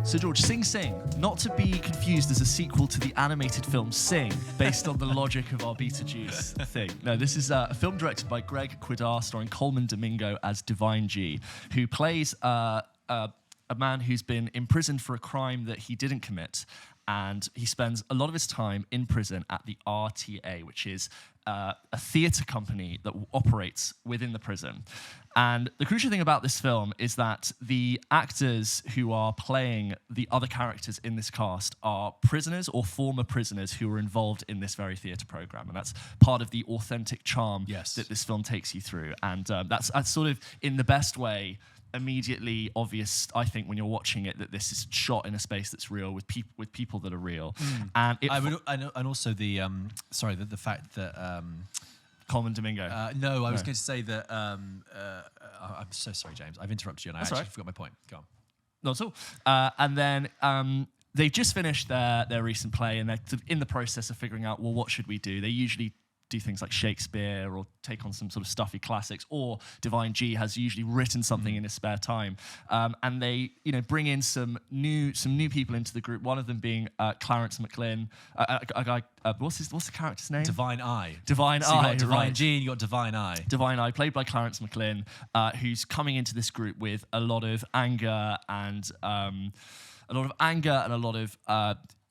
So George, Sing Sing, not to be confused as a sequel to the animated film Sing, based on the logic of our Beetlejuice thing. No, this is a film directed by Greg Quidar, starring Coleman Domingo as Divine G, who plays a man who's been imprisoned for a crime that he didn't commit. And he spends a lot of his time in prison at the RTA, which is a theatre company that operates within the prison. And the crucial thing about this film is that the actors who are playing the other characters in this cast are prisoners or former prisoners who were involved in this very theatre programme. And that's part of the authentic charm that this film takes you through. And that's sort of, in the best way, immediately obvious, I think, when you're watching it, that this is shot in a space that's real with people that are real. And also the the fact that Coleman Domingo. I was going to say that I'm so sorry, James. I've interrupted you, and I actually forgot my point. Go on. Not at all. And then they've just finished their recent play, and they're in the process of figuring out, well, what should we do? They usually do things like Shakespeare or take on some sort of stuffy classics, or Divine G has usually written something in his spare time, and they bring in some new people into the group. One of them being Clarence McLean, a guy. What's the character's name? Divine Eye. Divine so you Eye. got Divine G and you got Divine Eye. Divine Eye, played by Clarence McLean, who's coming into this group with a lot of anger and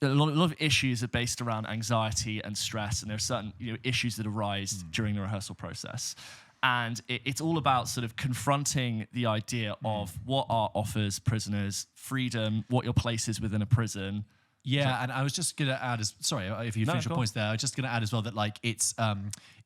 a lot of issues are based around anxiety and stress, and there are certain issues that arise during the rehearsal process. And it's all about sort of confronting the idea of what art offers prisoners, freedom, what your place is within a prison. Yeah, and I was just going to add, if you finish your points there, I was just going to add as well that it's,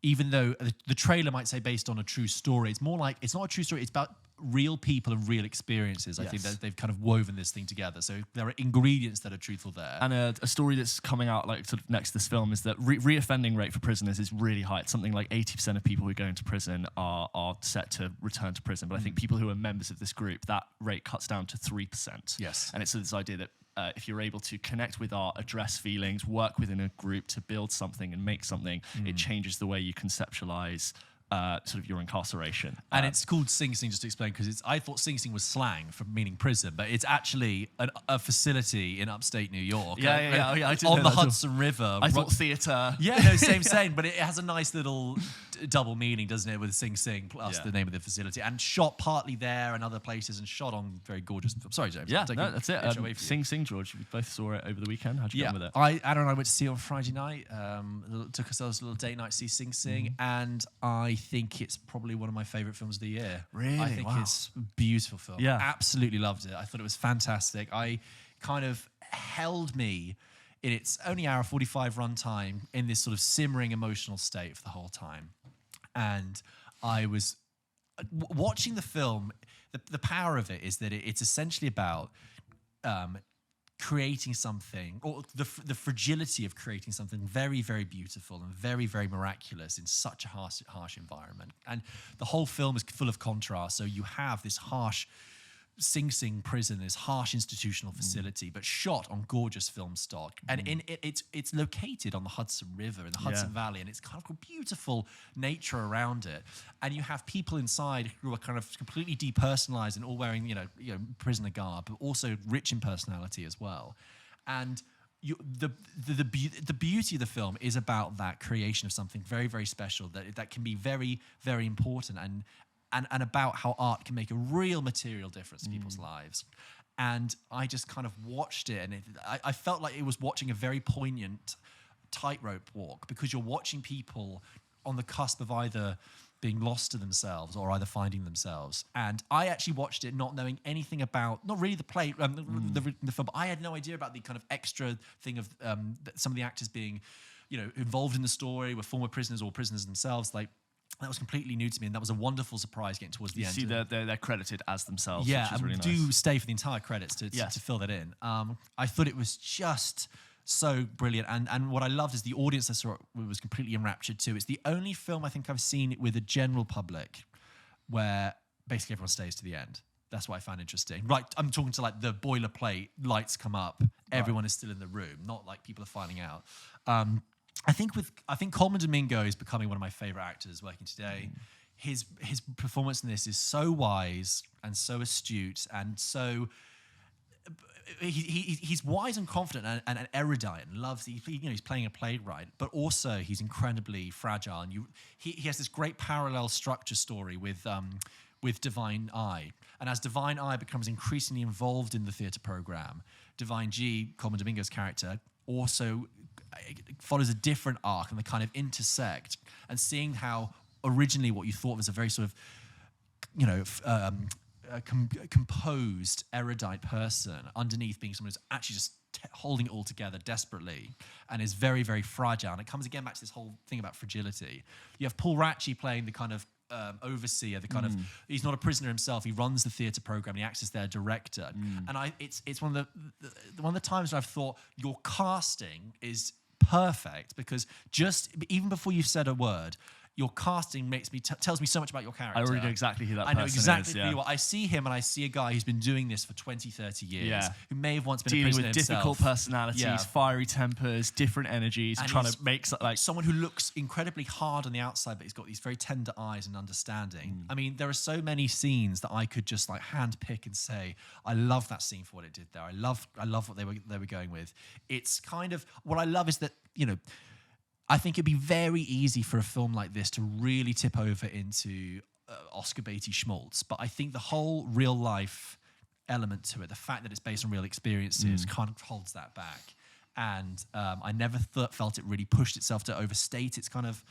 even though the trailer might say based on a true story, it's more like, it's not a true story, it's about real people and real experiences. I think that they've kind of woven this thing together. So there are ingredients that are truthful there. And a story that's coming out like sort of next to this film is that reoffending rate for prisoners is really high. It's something like 80% of people who go into prison are set to return to prison. But I think people who are members of this group, that rate cuts down to 3%. Yes. And it's this idea that if you're able to connect with art, address feelings, work within a group to build something and make something, it changes the way you conceptualize sort of your incarceration. And it's called Sing Sing, just to explain, because I thought Sing Sing was slang for meaning prison, but it's actually a facility in upstate New York. I did on know the that. Hudson River. I thought theatre. Yeah, no, same, but it has a nice little double meaning, doesn't it, with Sing Sing plus the name of the facility, and shot partly there and other places, and shot on very gorgeous. Sorry, James. Yeah, no, that's it. Sing Sing, George. We both saw it over the weekend. How'd you get on with it? Adam and I went to see it on Friday night. Took ourselves a little date night to see Sing Sing, and I think it's probably one of my favourite films of the year. Really? I think it's a beautiful film. Yeah. Absolutely loved it. I thought it was fantastic. I kind of held me in its only hour 45 run time in this sort of simmering emotional state for the whole time. And I was watching the film. The power of it is that it's essentially about creating something, or the fragility of creating something very, very beautiful and very, very miraculous in such a harsh environment. And the whole film is full of contrast. So you have this harsh Sing Sing prison, this harsh institutional facility, but shot on gorgeous film stock. And it's located on the Hudson River in the Hudson Valley, and it's kind of a beautiful nature around it. And you have people inside who are kind of completely depersonalized and all wearing, prisoner garb, but also rich in personality as well. And the beauty of the film is about that creation of something very, very special that can be very, very important, and about how art can make a real material difference in people's lives. And I just kind of watched it, and I felt like it was watching a very poignant tightrope walk, because you're watching people on the cusp of either being lost to themselves or either finding themselves. And I actually watched it not knowing anything about, not really the play, the film, but I had no idea about the kind of extra thing of some of the actors being, involved in the story, were former prisoners or prisoners themselves. Like, that was completely new to me, and that was a wonderful surprise getting towards the end. You see, they're credited as themselves, yeah, which is really nice. Do stay for the entire credits to fill that in. I thought it was just so brilliant, and what I loved is the audience I saw was completely enraptured too. It's the only film I think I've seen with a general public where basically everyone stays to the end. That's what I found interesting. Right, I'm talking to like the boilerplate, lights come up, everyone is still in the room, not like people are filing out. I think Coleman Domingo is becoming one of my favorite actors working today. His performance in this is so wise and so astute and so he's wise and confident and erudite and loves. He's playing a playwright, but also he's incredibly fragile. And he has this great parallel structure story with Divine Eye. And as Divine Eye becomes increasingly involved in the theatre program, Divine G, Coleman Domingo's character, also follows a different arc, and they kind of intersect. And seeing how originally what you thought was a very sort of, composed, erudite person, underneath being someone who's actually just holding it all together desperately and is very, very fragile. And it comes again back to this whole thing about fragility. You have Paul Ratchie playing the kind of overseer, the kind of, he's not a prisoner himself. He runs the theatre program. He acts as their director. And it's one of the times where I've thought your casting is perfect, because just even before you've said a word, your casting tells me so much about your character. I already know exactly who that person is. I know exactly who you are. I see him and I see a guy who's been doing this for 20, 30 years, who may have once been a prisoner himself. Dealing with difficult personalities, fiery tempers, different energies, and trying to make like someone who looks incredibly hard on the outside, but he's got these very tender eyes and understanding. I mean, there are so many scenes that I could just like hand pick and say, I love that scene for what it did there. I love what they were going with. It's kind of what I love is that, I think it'd be very easy for a film like this to really tip over into Oscar baity schmaltz. But I think the whole real life element to it, the fact that it's based on real experiences, kind of holds that back. And I never felt it really pushed itself to overstate its kind of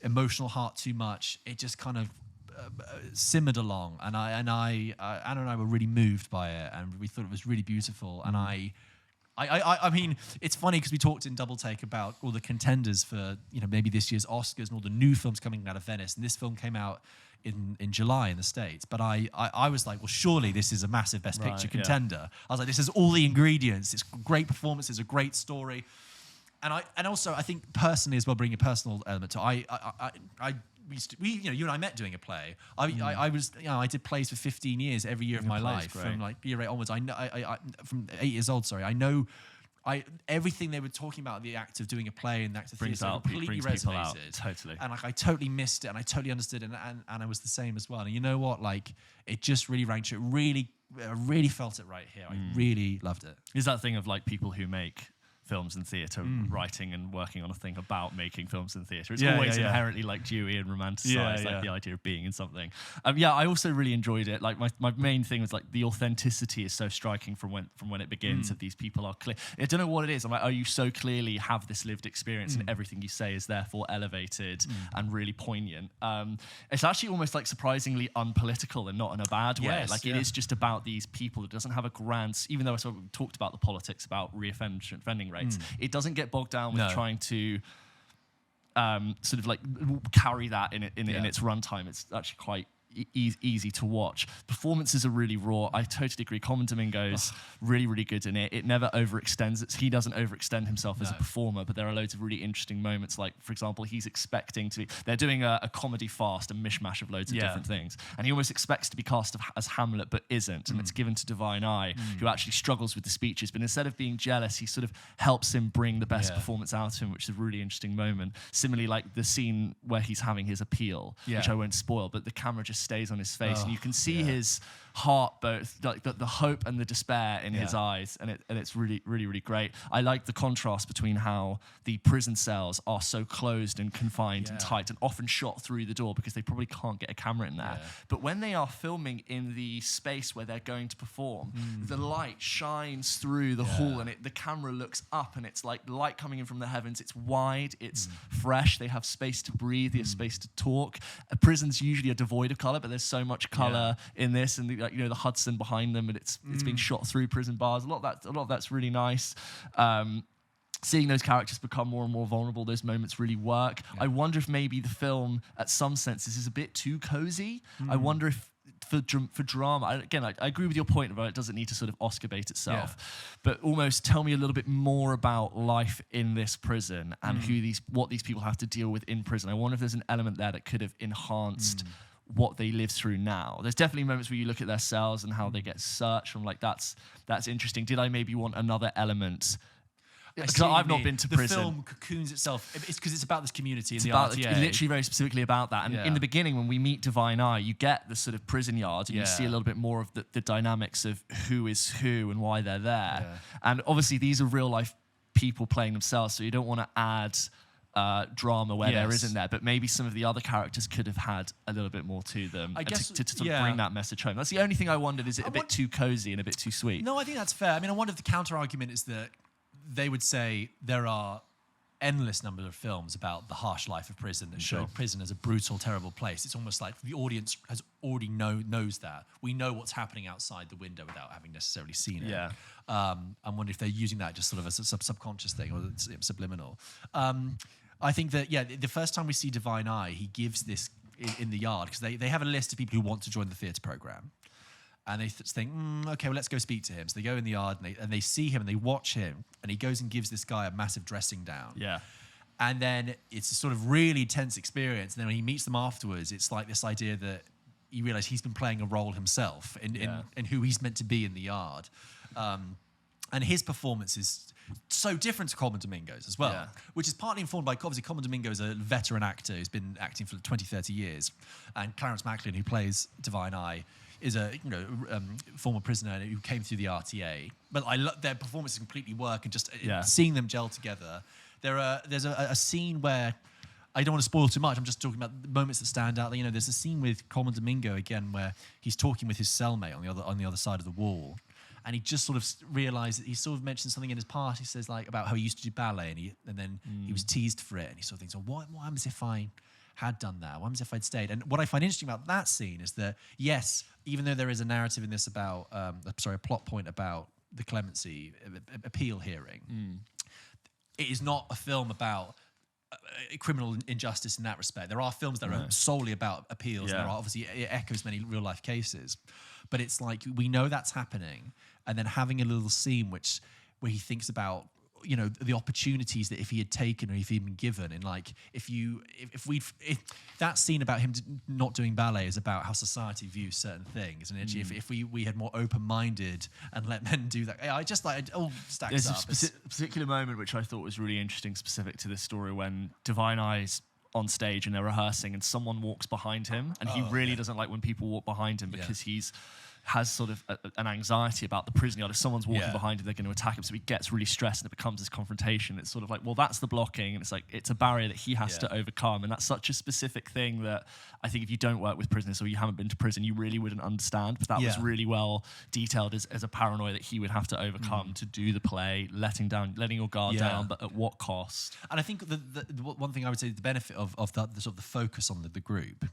emotional heart too much. It just kind of simmered along, and Anna and I were really moved by it, and we thought it was really beautiful. And I mean, it's funny because we talked in Double Take about all the contenders for, maybe this year's Oscars and all the new films coming out of Venice. And this film came out in July in the States. But I was like, well, surely this is a massive Best Picture contender. I was like, this has all the ingredients. It's great performances, a great story. And also, I think personally as well, bringing a personal element to you and I met doing a play. I was, I did plays for 15 years every year of my life, from like year 8 onwards. I know, from 8 years old. Sorry, I know, everything they were talking about, the act of doing a play and the act of theatre, completely resonated. Totally. And like I totally missed it, and I totally understood it, and I was the same as well. And you know what? Like it just really rang true. I really felt it right here. I really loved it. Is that thing of like people who make films and theatre, writing and working on a thing about making films and theatre. It's always inherently like dewy and romanticised, like the idea of being in something. I also really enjoyed it. Like my main thing was like the authenticity is so striking from when it begins. That these people are clear. I don't know what it is. I'm like, you so clearly have this lived experience, and everything you say is therefore elevated and really poignant. It's actually almost like surprisingly unpolitical and not in a bad way. It is just about these people. It doesn't have a grand, even though I sort of talked about the politics about reoffending rates. It doesn't get bogged down with trying to sort of like carry that in its runtime. It's actually quite easy to watch. Performances are really raw. I totally agree. Coleman Domingo's really, really good in it. It never overextends. He doesn't overextend himself as a performer, but there are loads of really interesting moments. Like, for example, he's expecting to be... They're doing a comedy fast, a mishmash of loads of different things. And he almost expects to be cast as Hamlet, but isn't. And it's given to Divine Eye, who actually struggles with the speeches. But instead of being jealous, he sort of helps him bring the best performance out of him, which is a really interesting moment. Similarly, like the scene where he's having his appeal, which I won't spoil, but the camera just stays on his face, and you can see his heart, both like the hope and the despair in his eyes, and it's really, really, really great. I like the contrast between how the prison cells are so closed and confined and tight, and often shot through the door because they probably can't get a camera in there. But when they are filming in the space where they're going to perform, the light shines through the hall, and the camera looks up, and it's like light coming in from the heavens. It's wide, it's fresh. They have space to breathe. They have space to talk. Prisons usually are devoid of color, but there's so much color in this, and the Hudson behind them, and it's being shot through prison bars. A lot of that's really nice. Seeing those characters become more and more vulnerable, those moments really work. I wonder if maybe the film, at some senses, is a bit too cozy. I wonder if for drama, I agree with your point about it doesn't need to sort of Oscar bait itself, but almost tell me a little bit more about life in this prison and what these people have to deal with in prison. I wonder if there's an element there that could have enhanced what they live through now. There's definitely moments where you look at their cells and how they get searched. I'm like, that's interesting. Did I maybe want another element? Because I've not been to prison. The film cocoons itself. It's because it's about this community in the about RTA. literally very specifically about that. And in the beginning, when we meet Divine Eye, you get the sort of prison yard, and you see a little bit more of the dynamics of who is who and why they're there. And obviously, these are real life people playing themselves, so you don't want to add drama where there isn't there, but maybe some of the other characters could have had a little bit more to them, I guess, to sort of bring that message home. That's the only thing I wondered, is it a bit too cozy and a bit too sweet? No, I think that's fair. I mean, I wonder if the counter argument is that they would say there are endless number of films about the harsh life of prison and show prison as a brutal, terrible place. It's almost like the audience has already knows that. We know what's happening outside the window without having necessarily seen it. Yeah. I'm wondering if they're using that just sort of as a subconscious thing or subliminal. I think that, the first time we see Divine Eye, he gives this in the yard, because they have a list of people who want to join the theatre programme. And they think, okay, well, let's go speak to him. So they go in the yard and they see him and they watch him. And he goes and gives this guy a massive dressing down. Yeah. And then it's a sort of really tense experience. And then when he meets them afterwards, it's like this idea that you realise he's been playing a role himself in who he's meant to be in the yard. And his performance is so different to Coleman Domingo's as well, which is partly informed by, obviously, Coleman Domingo is a veteran actor who's been acting for 20, 30 years. And Clarence Macklin, who plays Divine Eye, is a former prisoner who came through the RTA. But their performances completely work, and just seeing them gel together. There's a scene where, I don't want to spoil too much, I'm just talking about the moments that stand out. There's a scene with Coleman Domingo again where he's talking with his cellmate on the other side of the wall. And he just sort of realised that he sort of mentioned something in his past. He says about how he used to do ballet, and then he was teased for it, and he sort of thinks, what happens if I had done that? What happens if I'd stayed? And what I find interesting about that scene is that, yes, even though there is a narrative in this about, a plot point about the clemency appeal hearing, it is not a film about criminal injustice in that respect. There are films that are solely about appeals, and there are obviously, it echoes many real life cases. But it's like, we know that's happening, and then having a little scene where he thinks about, the opportunities that if he had taken or if he'd been given, and like if that scene about him not doing ballet is about how society views certain things, and actually if we had more open-minded and let men do that, I just like it all stacks up. There's a particular moment which I thought was really interesting, specific to this story, when Divine Eye's on stage and they're rehearsing, and someone walks behind him, and he really doesn't like when people walk behind him, because has sort of an anxiety about the prison yard. If someone's walking behind him, they're going to attack him. So he gets really stressed, and it becomes this confrontation. It's sort of like, well, that's the blocking, and it's like, it's a barrier that he has to overcome. And that's such a specific thing that I think if you don't work with prisoners or you haven't been to prison, you really wouldn't understand. But that was really well detailed as a paranoia that he would have to overcome to do the play, letting your guard down, but at what cost? And I think the one thing I would say, the benefit of the sort of the focus on the group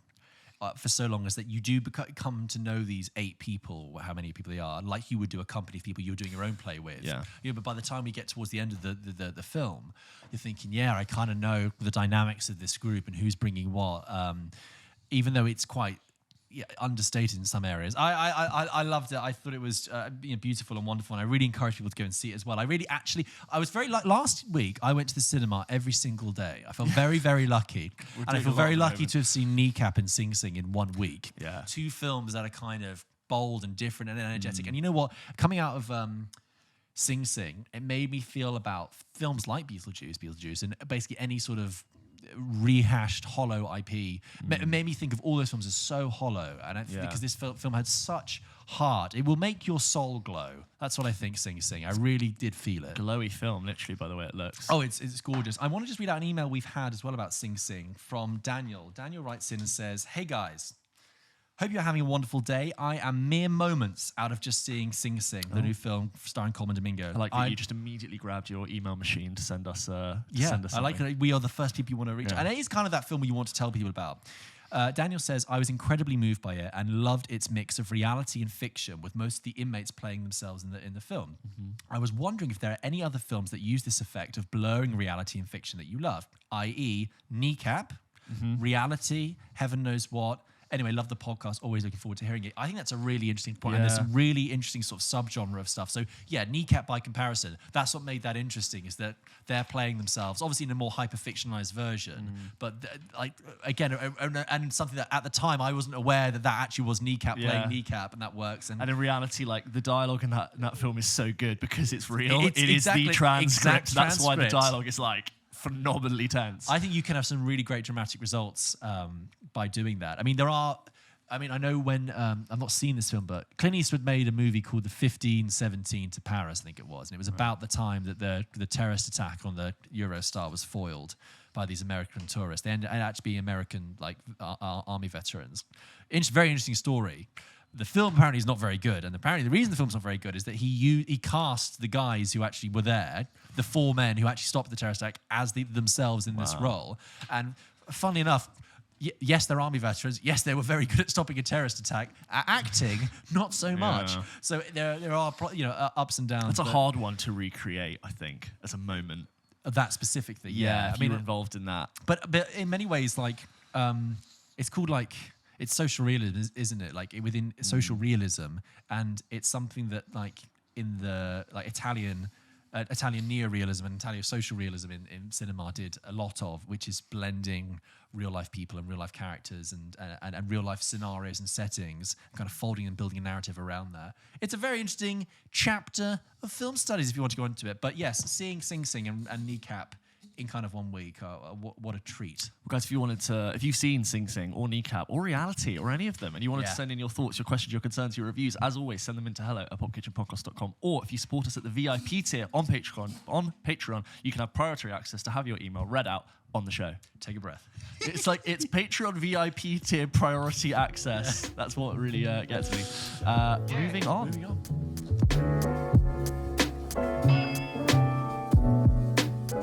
for so long, is that you do come to know these 8 people, or how many people they are, like you would do a company of people you're doing your own play with. But by the time we get towards the end of the film, you're thinking, I kind of know the dynamics of this group and who's bringing what, even though it's quite understated in some areas. I loved it. I thought it was beautiful and wonderful, and I really encourage people to go and see it as well. I was very last week I went to the cinema every single day. I felt very, very lucky. And I feel very lucky to have seen Kneecap and Sing Sing in 1 week. 2 films that are kind of bold and different and energetic. And you know what? Coming out of Sing Sing, it made me feel about films like Beetlejuice, and basically any sort of rehashed hollow IP. It made me think of all those films as so hollow, and because this film had such heart, it will make your soul glow. That's what I think. Sing Sing, I really did feel it. Glowy film, literally, by the way it looks. Oh, it's gorgeous. I want to just read out an email we've had as well about Sing Sing from Daniel. Daniel writes in and says, "Hey guys, hope you're having a wonderful day. I am mere moments out of just seeing Sing Sing, the new film starring Coleman Domingo." I like that you just immediately grabbed your email machine to send us. I like that we are the first people you want to reach, and it is kind of that film you want to tell people about. Daniel says, "I was incredibly moved by it and loved its mix of reality and fiction, with most of the inmates playing themselves in the film. I was wondering if there are any other films that use this effect of blurring reality and fiction that you love, i.e., Kneecap, Reality, Heaven Knows What, Anyway, love the podcast. Always looking forward to hearing it. I think that's a really interesting point. And there's some really interesting sort of subgenre of stuff. So yeah, Kneecap by comparison, that's what made that interesting, is that they're playing themselves, obviously in a more hyper-fictionalized version, but like, again, and something that at the time I wasn't aware that actually was Kneecap playing Kneecap, and that works. And in reality, like, the dialogue in that film is so good because it's real. It's it is the transcript. That's why the transcript. dialogue is like phenomenally tense. I think you can have some really great dramatic results by doing that. I mean, I know when I've not seen this film, but Clint Eastwood made a movie called The 1517 to Paris, I think it was, and it was about the time that the terrorist attack on the Eurostar was foiled by these American tourists. They ended up actually being American army veterans. Very interesting story. The film apparently is not very good, and apparently the reason the film's not very good is that he cast the guys who actually were there, the 4 men who actually stopped the terrorist attack, as themselves in this role. And funnily enough, yes, they're army veterans. Yes, they were very good at stopping a terrorist attack. Acting, not so much. So there are ups and downs. It's a hard one to recreate, I think, as a moment. That specific thing. Yeah, I mean, you're involved in that. But in many ways, like it's called like. It's social realism, isn't it? Like within social realism, and it's something that, like, in the Italian neorealism and Italian social realism in cinema did a lot of, which is blending real life people and real life characters and real life scenarios and settings, kind of folding and building a narrative around that. It's a very interesting chapter of film studies if you want to go into it. But yes, seeing Sing Sing and Kneecap in kind of 1 week, what a treat. Well, guys, if you've seen Sing Sing or Kneecap or Reality or any of them, and you wanted to send in your thoughts, your questions, your concerns, your reviews, as always, send them into hello@popkitchenpodcast.com. Or if you support us at the VIP tier on Patreon, you can have priority access to have your email read out on the show. Take a breath. It's Patreon VIP tier priority access. That's what really gets me. Moving on.